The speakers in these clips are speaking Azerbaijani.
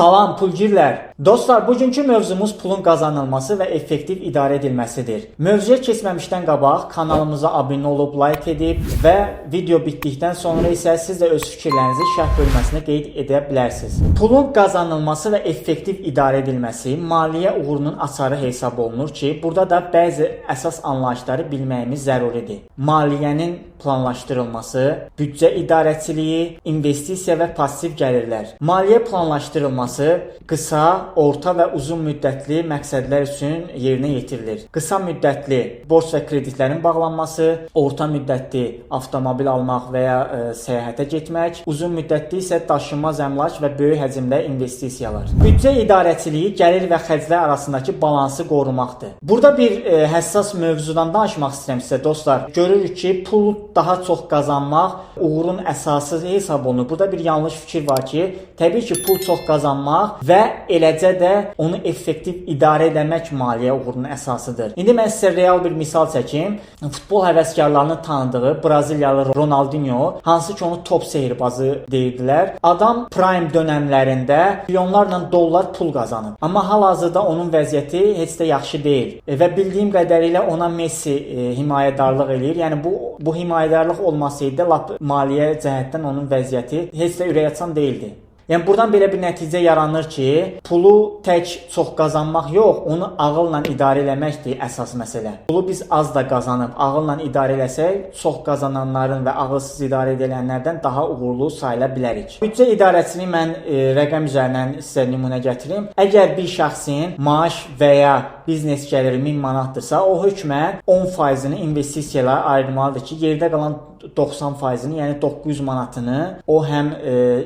Salam pulgirlər. Dostlar, bugünkü mövzumuz pulun qazanılması və effektiv idarə edilməsidir. Mövzuya keçməmişdən qabaq kanalımıza abunə olub, like edib və video bitdikdən sonra isə siz də öz fikirlərinizi şərh bölməsinə qeyd edə bilərsiniz. Pulun qazanılması və effektiv idarə edilməsi maliyyə uğurunun açarı hesab olunur ki, burada da bəzi əsas anlayışları bilməyimiz zəruridir. Maliyyənin planlaşdırılması, büdcə idarəçiliyi, investisiya və pasiv gəlirlər. Maliyyə planlaşdırılması qısa, orta və uzun müddətli məqsədlər üçün yerinə yetirilir. Qısa müddətli borc və kreditlərin bağlanması, orta müddətli avtomobil almaq və ya səyahətə getmək, uzun müddətli isə daşınmaz əmlak və böyük həcmdə investisiyalar. Büdcə idarəçiliyi gəlir və xərclər arasındakı balansı qorumaqdır. Burada bir həssas mövzudan danışmaq istəyirəm sizə dostlar. Görürük ki, pul daha çox qazanmaq uğurun əsası hesab olunur. Burada bir yanlış fikir var ki, təbii ki, pul çox qazanmaq və eləcə də onu effektiv idarə etmək maliyyə uğurunun əsasıdır. İndi mən sizə real bir misal çəkim. Futbol həvəskarlarının tanıdığı Braziliyalı Ronaldinho, hansı ki onu top sehirbazı deyirdilər. Adam prime dönəmlərində milyonlarla dollar pul qazanıb. Amma hal-hazırda onun vəziyyəti heç də yaxşı deyil. Və bildiyim qədərilə ona Messi himayədarlıq eləyir. Yəni bu himayədarlıq olmasaydı lap maliyyə cəhətdən onun vəziyyəti heç də ürəkaçan deyildi. Yəni buradan belə bir nəticə yaranır ki, pulu tək çox qazanmaq yox, onu ağılla idarə etməkdir əsas məsələ. Pulu biz az da qazanıb ağılla idarə etsək, çox qazananların və ağılsız idarə edilənlərdən daha uğurlu sayıla bilərik. Büdcə idarəçiliyi mən rəqəm üzərindən sizə nümunə gətirim. Əgər bir şəxsin maaş və ya biznes gəliri 1000 manatdırsa, o hökmən 10%-ni investisiyalara ayırmalıdır ki, yerdə qalan 90%-ni, yəni 900 manatını o həm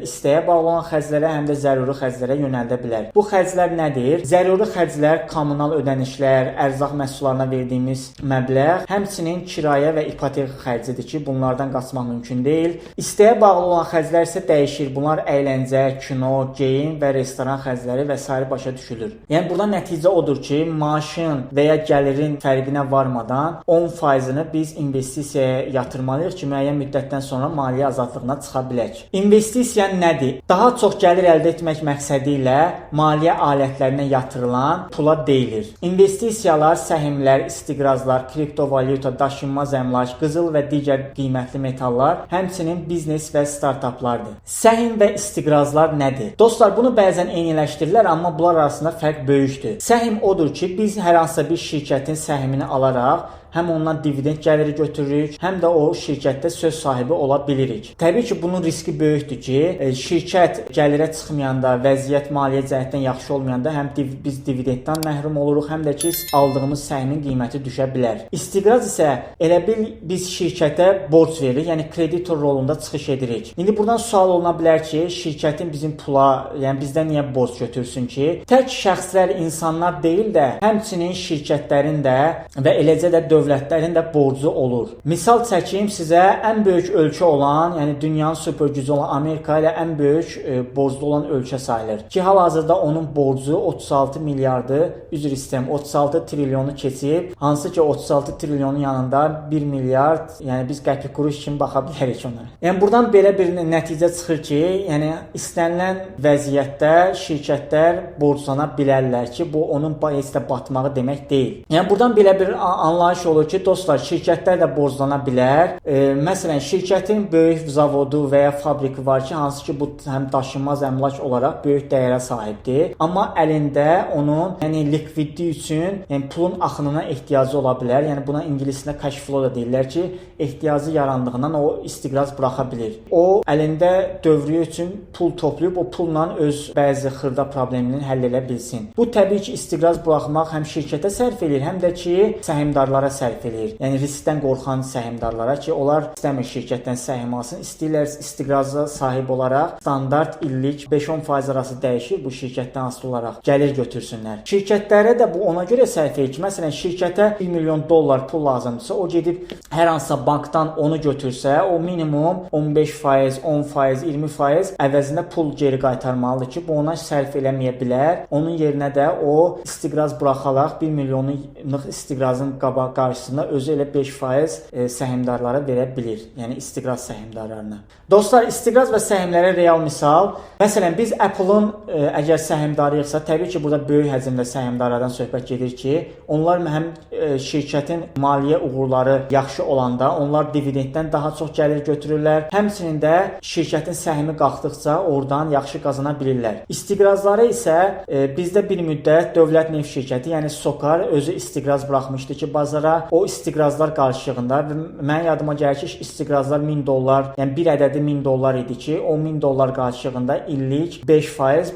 istəyə bağlı olan xərclərə, həm də zəruri xərclərə yönəldə bilər. Bu xərclər nədir? Zəruri xərclər kommunal ödənişlər, ərzaq məhsullarına verdiyimiz məbləğ, həmçinin kirayə və ipoteka xərcidir ki, bunlardan qaçmaq mümkün deyil. İstəyə bağlı olan xərclər isə dəyişir. Bunlar əyləncə, kino, geyim və restoran xərcləri və s. başa düşülür. Yəni burada nəticə odur ki, maaşın və ya gəlirin fərqinə varmadan 10%-ni biz investisiyaya yatırmalıyıq ki, müəyyən müddətdən sonra maliyyə azadlığına çıxa bilək. İnvestisiya nədir? Daha çox gəlir əldə etmək məqsədi ilə maliyyə alətlərinə yatırılan pula deyilir. İnvestisiyalar səhmlər, istiqrazlar, kriptovalyuta, daşınmaz əmlak, qızıl və digər qiymətli metallar, həmçinin biznes və startaplardır. Səhm və istiqrazlar nədir? Dostlar, bunu bəzən eyniləşdirirlər, amma bunlar arasında fərq böyükdür. Səhm odur ki, biz hər hansısa bir şirkətin səhmini alaraq həm ondan dividend gəliri götürürük, həm də o şirkətdə söz sahibi ola bilirik. Təbii ki, bunun riski böyükdür ki, şirkət gəlirə çıxmayanda, vəziyyət maliyyə cəhətdən yaxşı olmayanda həm biz dividenddən məhrum oluruq, həm də ki, aldığımız səhmin qiyməti düşə bilər. İstiqraz isə elə bil biz şirkətə borc veririk, yəni kreditor rolunda çıxış edirik. İndi buradan sual oluna bilər ki, şirkətin bizim pula, yəni bizdən niyə borc götürsün ki? Tək şəxslər, insanlar deyil də, həmçinin şirkətlərin də və eləcə də dövlətlərin də borcu olur. Misal çəkim sizə, ən böyük ölkə olan, yəni dünyanın super gücü olan Amerika ilə ən böyük borclu olan ölkə sayılır. Ki, hal-hazırda onun borcu 36 milyardı, üzr istəyirəm, 36 trilyonu keçib, hansı ki 36 trilyonun yanında 1 milyard, yəni biz qəpik quruş kimi baxa bilərik ona. Yəni buradan belə bir nəticə çıxır ki, yəni istənilən vəziyyətdə şirkətlər borclana bilərlər ki, bu onun heç də batmağı demək deyil. Yəni buradan belə bir anlayış olur ki, dostlar, şirkətlər də borclana bilər. Məsələn, şirkətin böyük zavodu və ya fabriki var ki, hansı ki bu həm daşınmaz əmlak olaraq böyük dəyərə sahibdir. Amma əlində onun, yəni likvidlik üçün, yəni pulun axınına ehtiyacı ola bilər. Yəni buna ingiliscə cash flow da deyirlər ki, ehtiyacı yarandığından o istiqraz buraxa bilir. O əlində dövrü üçün pul toplayıb o pulla öz bəzi xırda problemini həll edə bilsin. Bu təbii ki, istiqraz buraxmaq həm şirkətə sərf edir, həm də ki səhmdarlara sərf edir. Yəni riskdən qorxan səhmdarlara ki, onlar istəmir şirkətdən səhm alsın, istəyirlər istiqraza sahib olaraq standart illik 5-10% arası dəyişir bu şirkətdən asılı olaraq gəlir götürsünlər. Şirkətlərə də bu ona görə sərf edir ki, məsələn şirkətə 1 milyon dollar pul lazımdırsa, o gedib hər hansısa bankdan onu götürsə, o minimum 15%, 10%, 20% əvəzində pul geri qaytarmalıdır ki, bu ona sərf eləməyə bilər. Onun yerinə də o istiqraz buraxaraq 1 milyonluq istiqrazın qarşısında özü elə 5% səhmdarlara verə bilir. Yəni istiqraz səhmdarlarına. Dostlar, istiqraz və səhmlərə real misal. Məsələn, biz Apple-ın əgər səhmdarıyıqsa, təbii ki, burada böyük həcmdə səhmdarlardan söhbət gedir ki, onlar həm şirkətin maliyyə uğurları yaxşı olanda onlar dividenddən daha çox gəlir götürürlər. Həmçinin də şirkətin səhmi qalxdıqca oradan yaxşı qazana bilirlər. İstiqrazları isə bizdə bir müddət Dövlət Neft Şirkəti, yəni SOCAR özü istiqraz buraxmışdı ki, bazara. O istiqrazlar qarşılığında mən yadıma gəlir ki, istiqrazlar $1000, yəni bir ədədi $1000 idi ki, o $1000 qarşılığında illik 5%,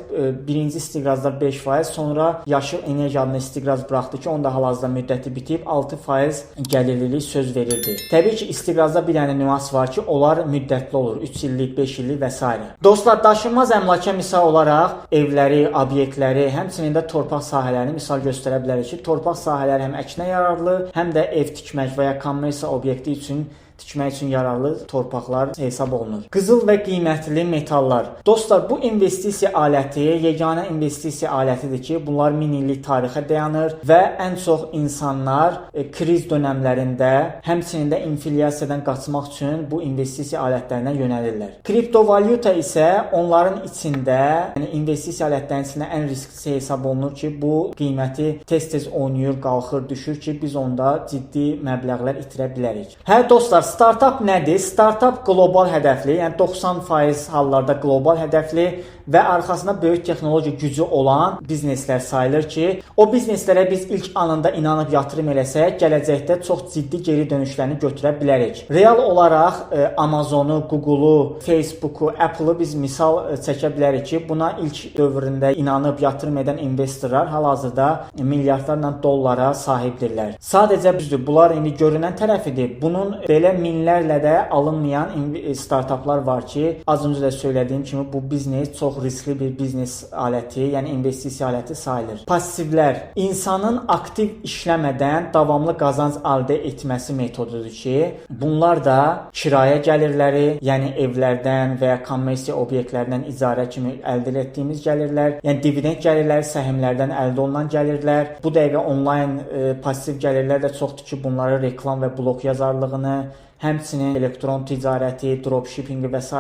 birinci istiqrazlar 5%, sonra Yaşıl Enerji adlı istiqraz buraxdı ki, onda hal-hazırda müddəti bitib 6% gəlirlilik söz verirdi. Təbii ki, istiqrazda bir dənə nüans var ki, onlar müddətli olur. 3 illik, 5 illik və s. Dostlar, daşınmaz əmlaka misal olaraq evləri, obyektləri, həmçinin də torpaq sahələrini misal göstərə bilərik ki, torpaq sahələri həm əkinə yararlı, həm də ev tikmək və ya kommersiya obyekti üçün tikmək üçün yararlı torpaqlar hesab olunur. Qızıl və qiymətli metallar. Dostlar, bu investisiya aləti yeganə investisiya alətidir ki, bunlar 1000 illik tarixə dayanır və ən çox insanlar kriz dövrlərində, həmçinin də inflyasiyadan qaçmaq üçün bu investisiya alətlərinə yönəlirlər. Kriptovalyuta isə onların içində, yəni investisiya alətlərinin içində ən risklisi hesab olunur ki, bu qiyməti tez-tez oynayır, qalxır, düşür ki, biz onda ciddi məbləğlər itirə bilərik. Hə dostlar, startup nədir? Startup qlobal hədəfli, yəni 90% hallarda qlobal hədəfli və arxasında böyük texnoloji gücü olan bizneslər sayılır ki, o bizneslərə biz ilk anında inanıb yatırım eləsək, gələcəkdə çox ciddi geri dönüşlərini götürə bilərik. Real olaraq Amazonu, Google-u, Facebook-u, Apple-ı biz misal çəkə bilərik ki, buna ilk dövründə inanıb yatırım edən investorlar hal-hazırda milyardlarla dollara sahibdirlər. Sadəcə düzdür, bunlar indi görünən tərəfidir. Bunun belə minlərlə də alınmayan startuplar var ki, az öncə də söylədiyim kimi bu biznes çox riskli bir biznes aləti, yəni investisiya aləti sayılır. Passivlər insanın aktiv işləmədən davamlı qazanc əldə etməsi metodudur ki, bunlar da kirayə gəlirləri, yəni evlərdən və ya kommersiya obyektlərindən icarə kimi əldə etdiyimiz gəlirlər, yəni dividend gəlirləri, səhmlərdən əldə olunan gəlirlər. Bu dəqiqə onlayn pasiv gəlirlər də çoxdur ki, bunları reklam və blog yazarlığını, həmçinin elektron ticarəti, dropshippingi və s.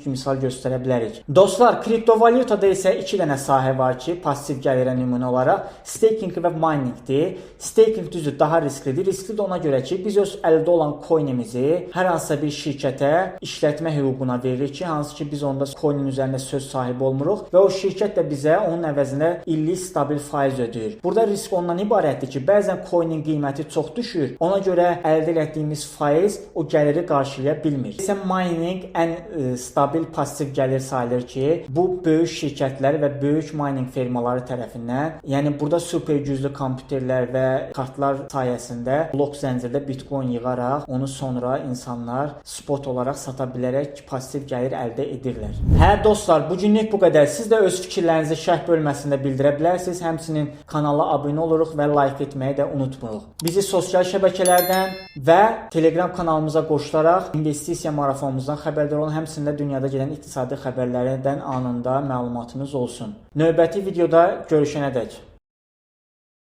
misal göstərə bilərik. Dostlar, kriptovalyutada isə 2 dənə sahə var ki, passiv gəlirə nümunə olaraq staking və miningdir. Staking düzdür, daha risklidir. Risklidir ona görə ki, biz öz əldə olan coinimizi hər hansısa bir şirkətə işlətmə hüququna veririk ki, hansı ki biz onda coinin üzərində söz sahibi olmuruq və o şirkət də bizə onun əvəzində illik stabil faiz ödəyir. Burada risk ondan ibarətdir ki, bəzən coinin qiyməti çox düşür. Ona görə əldə etdiyimiz faiz o gəliri qarşılaya bilmir. İsə mining ən stabil passiv gəlir sayılır ki, bu böyük şirkətlər və böyük mining firmaları tərəfindən, yəni burada super güclü kompüterlər və kartlar sayəsində blok zəncirdə bitcoin yığaraq onu sonra insanlar spot olaraq sata bilərək passiv gəlir əldə edirlər. Hə dostlar, bu günlük bu qədər. Siz də öz fikirlərinizi şərh bölməsində bildirə bilərsiniz. Həmçinin kanala abunə oluruq və like etməyi də unutmuruq. Bizi sosial şəbəkələrdən və Telegram kanalımıza qoşularaq investisiya marafonumuzdan xəbərdar olun. Həmçində dünyada gedən iqtisadi xəbərlərdən anında məlumatınız olsun. Növbəti videoda görüşənədək.